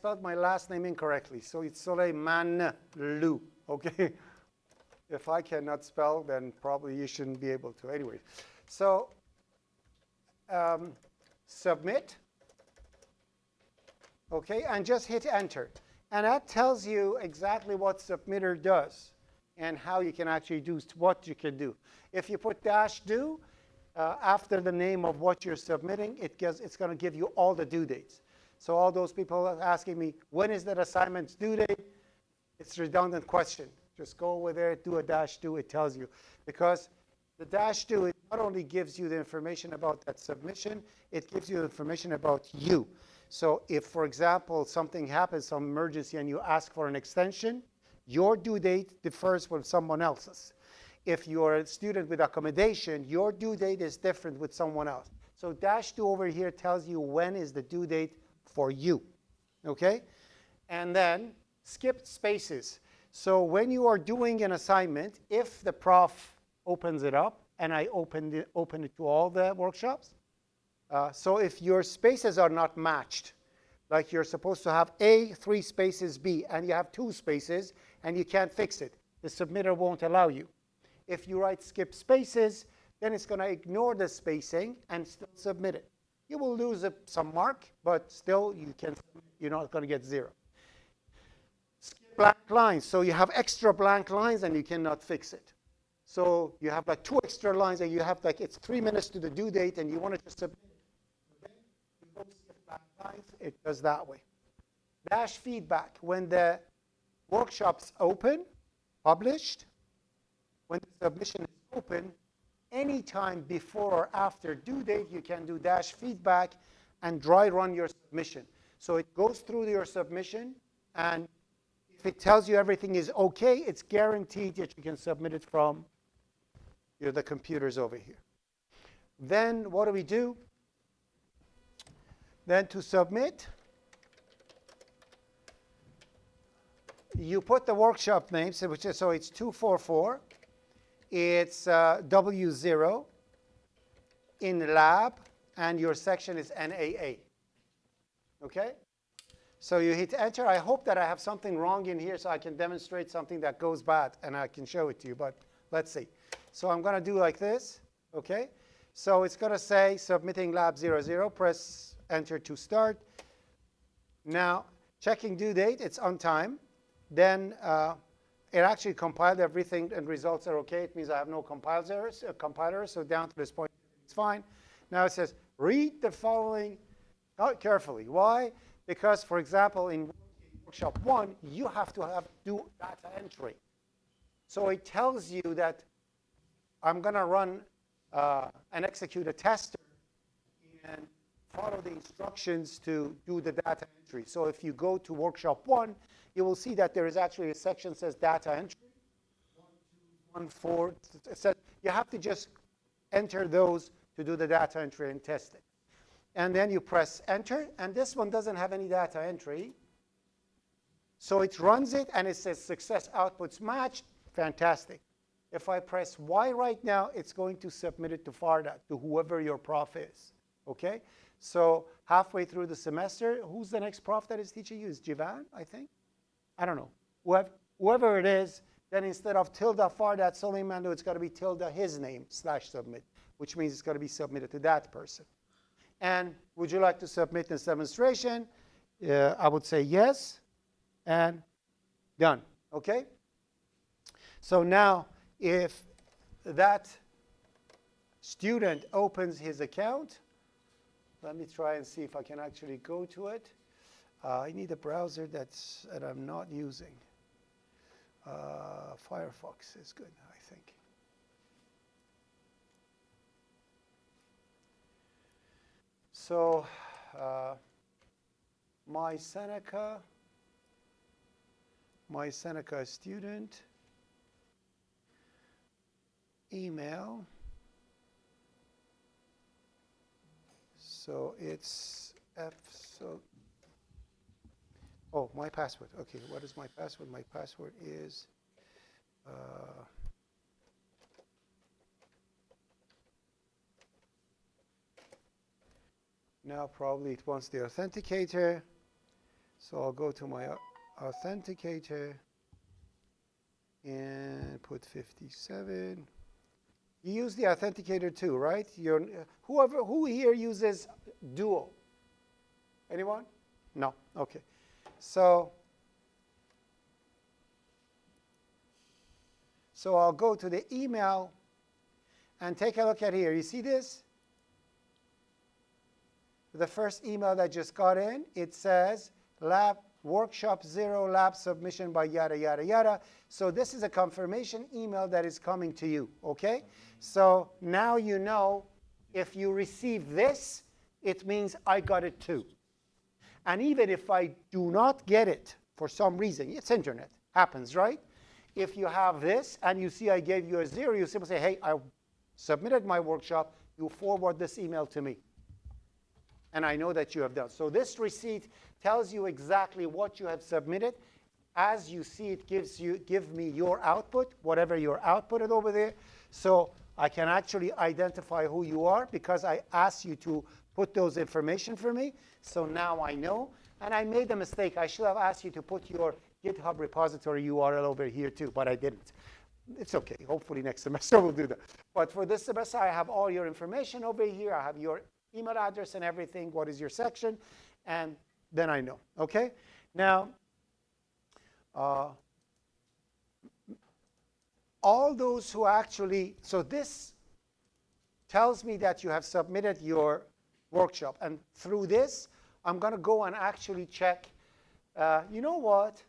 spelled my last name incorrectly. So it's Soleimanlu, okay? If I cannot spell, then probably you shouldn't be able to. Anyway, so submit, okay, and just hit enter. And that tells you exactly what submitter does and how you can actually do what you can do. If you put -do after the name of what you're submitting, it's going to give you all the due dates. So all those people asking me, when is that assignment's due date? It's a redundant question. Just go over there, do a -do, it tells you. Because the -do, it not only gives you the information about that submission, it gives you information about you. So if, for example, something happens, some emergency, and you ask for an extension, your due date differs from someone else's. If you're a student with accommodation, your due date is different with someone else. So -do over here tells you when is the due date for you, okay? And then skip spaces. So when you are doing an assignment, if the prof opens it up, and I open it to all the workshops, so if your spaces are not matched, like you're supposed to have A, 3 spaces, B, and you have 2 spaces, and you can't fix it, the submitter won't allow you. If you write skip spaces, then it's going to ignore the spacing and still submit it. You will lose some mark, but still you're not going to get 0. Skip blank lines. So you have extra blank lines and you cannot fix it. So you have like 2 extra lines and you have like it's 3 minutes to the due date and you want to just submit it. Okay? You don't skip blank lines. It does that way. -feedback. When the workshop's open, published, when the submission is open, anytime before or after due date, you can do -feedback and dry run your submission. So it goes through your submission, and if it tells you everything is okay, it's guaranteed that you can submit it from the computers over here. Then what do? Then to submit, you put the workshop name, so it's 244. It's W0 in lab, and your section is NAA. Okay? So you hit enter. I hope that I have something wrong in here so I can demonstrate something that goes bad, and I can show it to you, but let's see. So I'm going to do like this. Okay? So it's going to say submitting lab 00. Press enter to start. Now, checking due date, it's on time. Then it actually compiled everything and results are okay. It means I have no compiler errors, so down to this point, it's fine. Now it says, read the following carefully. Why? Because, for example, in workshop 1, you have to do data entry. So it tells you that I'm going to run and execute a tester and follow the instructions to do the data entry. So if you go to workshop 1, you will see that there is actually a section that says data entry. 1, 2, 1, 4. It says you have to just enter those to do the data entry and test it. And then you press enter, and this one doesn't have any data entry. So it runs it, and it says success outputs matched. Fantastic. If I press Y right now, it's going to submit it to FARDA, to whoever your prof is. Okay? So halfway through the semester, who's the next prof that is teaching you? Is Jivan, I think? I don't know. Whoever it is, then instead of tilde FARDA Soleimanlu, it's got to be tilde his name /submit, which means it's got to be submitted to that person. And would you like to submit this demonstration? I would say yes, and done. Okay? So now, if that student opens his account, let me try and see if I can actually go to it. I need a browser that I'm not using. Firefox is good, I think. So my Seneca student email. So it's my password. Okay, what is my password? My password is now probably it wants the authenticator. So I'll go to my authenticator and put 57. You use the authenticator too, right? Who here uses Duo? Anyone? No. Okay. So I'll go to the email and take a look at here. You see this? The first email that just got in, it says lab workshop 0 lab submission by yada yada yada. So this is a confirmation email that is coming to you, okay? So now you know if you receive this, it means I got it too. And even if I do not get it for some reason, it's internet, happens, right? If you have this and you see I gave you a 0, you simply say, hey, I submitted my workshop, you forward this email to me. And I know that you have done. So this receipt tells you exactly what you have submitted. As you see it give me your output, whatever your output is over there. So I can actually identify who you are because I asked you to put those information for me. So now I know. And I made a mistake. I should have asked you to put your GitHub repository URL over here too, but I didn't. It's OK. Hopefully next semester we'll do that. But for this semester, I have all your information over here. I have your email address and everything. What is your section? And then I know. OK? Now, all those who actually, so this tells me that you have submitted your workshop. And through this, I'm going to go and actually check. You know what?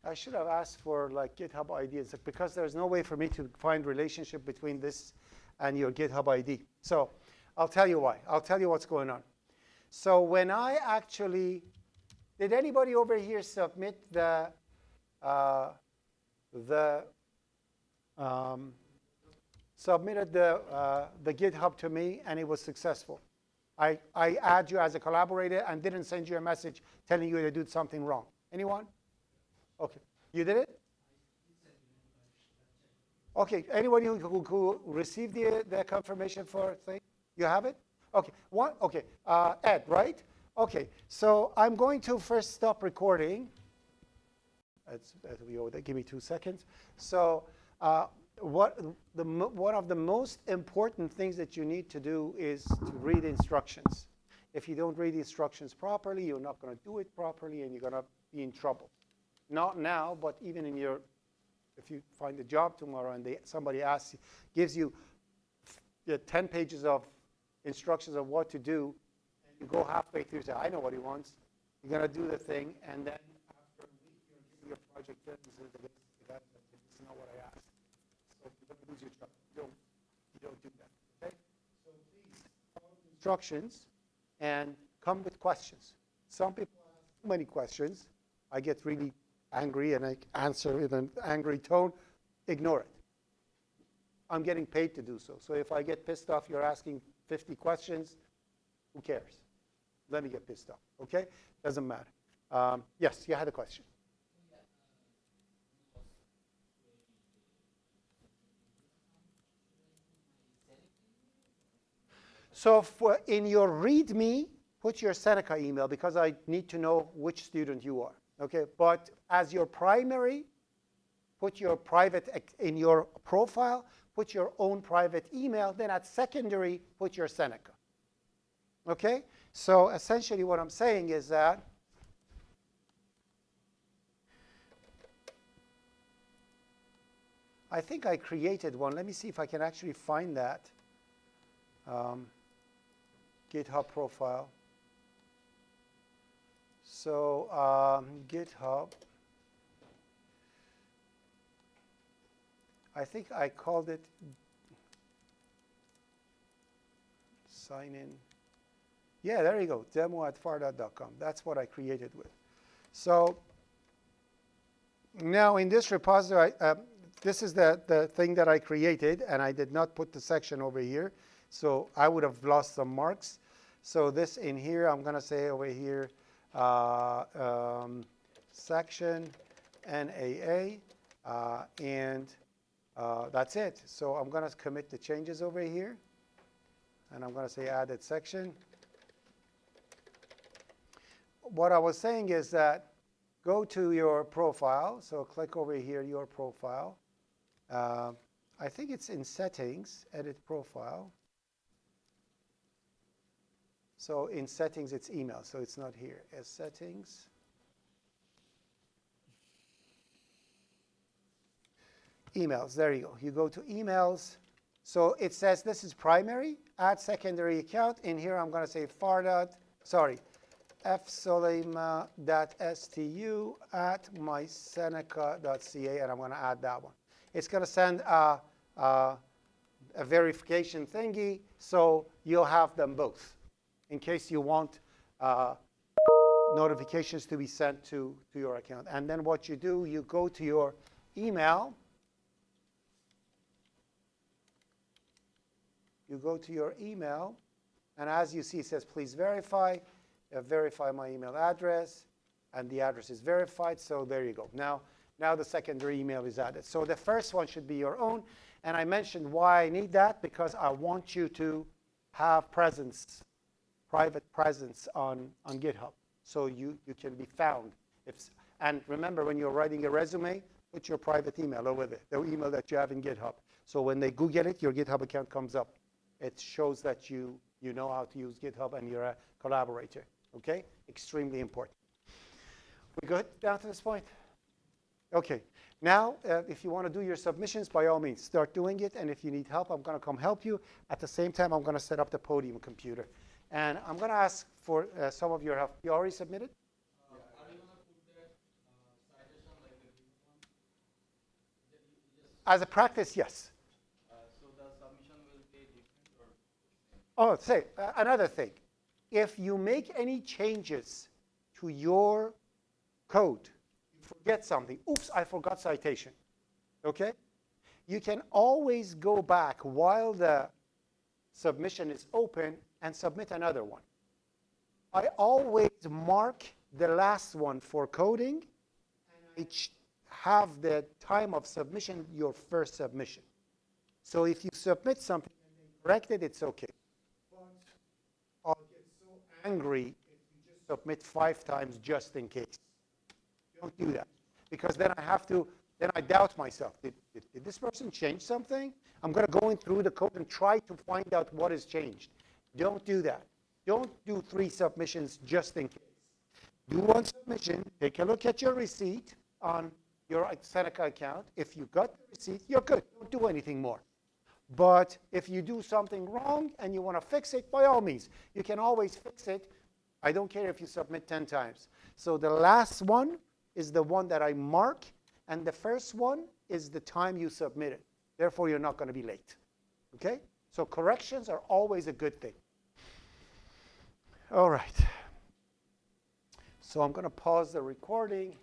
I should have asked for like GitHub IDs because there's no way for me to find relationship between this and your GitHub ID. So I'll tell you why. I'll tell you what's going on. So when I actually, did anybody over here submit submitted the GitHub to me and it was successful? I add you as a collaborator and didn't send you a message telling you to do something wrong. Anyone? OK. You did it? OK. Anybody who received the confirmation for thing? You have it? OK. One. OK. Ed, right? OK. So I'm going to first stop recording. Give me 2 seconds. So one of the most important things that you need to do is to read instructions. If you don't read the instructions properly, you're not going to do it properly, and you're going to be in trouble. Not now, but even in if you find a job tomorrow and somebody asks you, gives you 10 pages of instructions of what to do, and you go halfway through and say, I know what he wants. You're going to do the thing, and then after a week, you're giving your project done. This is not what I asked. So you're going to lose your job. You don't do that. Okay? So please follow the instructions and come with questions. Some people ask too many questions. I get really angry and I answer with an angry tone. Ignore it. I'm getting paid to do so. So if I get pissed off, you're asking 50 questions, who cares? Let me get pissed off. OK? Doesn't matter. Yes, you had a question. So in your README, put your Seneca email because I need to know which student you are. Okay, but as your primary, put your private in your profile, put your own private email. Then at secondary, put your Seneca. Okay, so essentially what I'm saying is that I think I created one. Let me see if I can actually find that GitHub profile. So GitHub, I think I called it sign in. Yeah, there you go, demo@fardat.com. That's what I created with. So now in this repository, this is the thing that I created, and I did not put the section over here. So I would have lost some marks. So this in here, I'm going to say over here, section NAA, and That's it. So I'm going to commit the changes over here. And I'm going to say added section. What I was saying is that go to your profile. So click over here, your profile. I think it's in settings, edit profile. So in settings, it's email. So it's not here. As settings. Emails. There you go. You go to emails. So it says this is primary. Add secondary account. In here, I'm going to say fsolima.stu@myseneca.ca, and I'm going to add that one. It's going to send a verification thingy, so you'll have them both in case you want notifications to be sent to your account. And then what you do, you go to your email. You go to your email, and as you see, it says, please verify. Verify my email address, and the address is verified. So there you go. Now the secondary email is added. So the first one should be your own. And I mentioned why I need that, because I want you to have presence, private presence on GitHub, so you can be found. And remember, when you're writing a resume, put your private email over there, the email that you have in GitHub. So when they Google it, your GitHub account comes up. It shows that you know how to use GitHub and you're a collaborator. Okay? Extremely important. We good down to this point? Okay. Now, if you want to do your submissions, by all means, start doing it. And if you need help, I'm going to come help you. At the same time, I'm going to set up the podium computer. And I'm going to ask for some of your help. You already submitted? Are you going to put that citation like the GitHub one? As a practice, yes. So the submission will be different or same? Oh, say, another thing. If you make any changes to your code, you forget something. Oops, I forgot citation. Okay? You can always go back while the submission is open and submit another one. I always mark the last one for coding, and I have the time of submission your first submission. So if you submit something and then correct it, it's okay. But I'll get so angry if you just submit 5 times just in case. Don't do that, because then I doubt myself. Did this person change something? I'm going to go in through the code and try to find out what has changed. Don't do that. Don't do 3 submissions just in case. Do 1 submission, take a look at your receipt on your Seneca account. If you got the receipt, you're good. Don't do anything more. But if you do something wrong and you want to fix it, by all means, you can always fix it. I don't care if you submit 10 times. So the last one is the one that I mark, and the first one is the time you submit it. Therefore, you're not going to be late. Okay? So corrections are always a good thing. All right. So I'm going to pause the recording.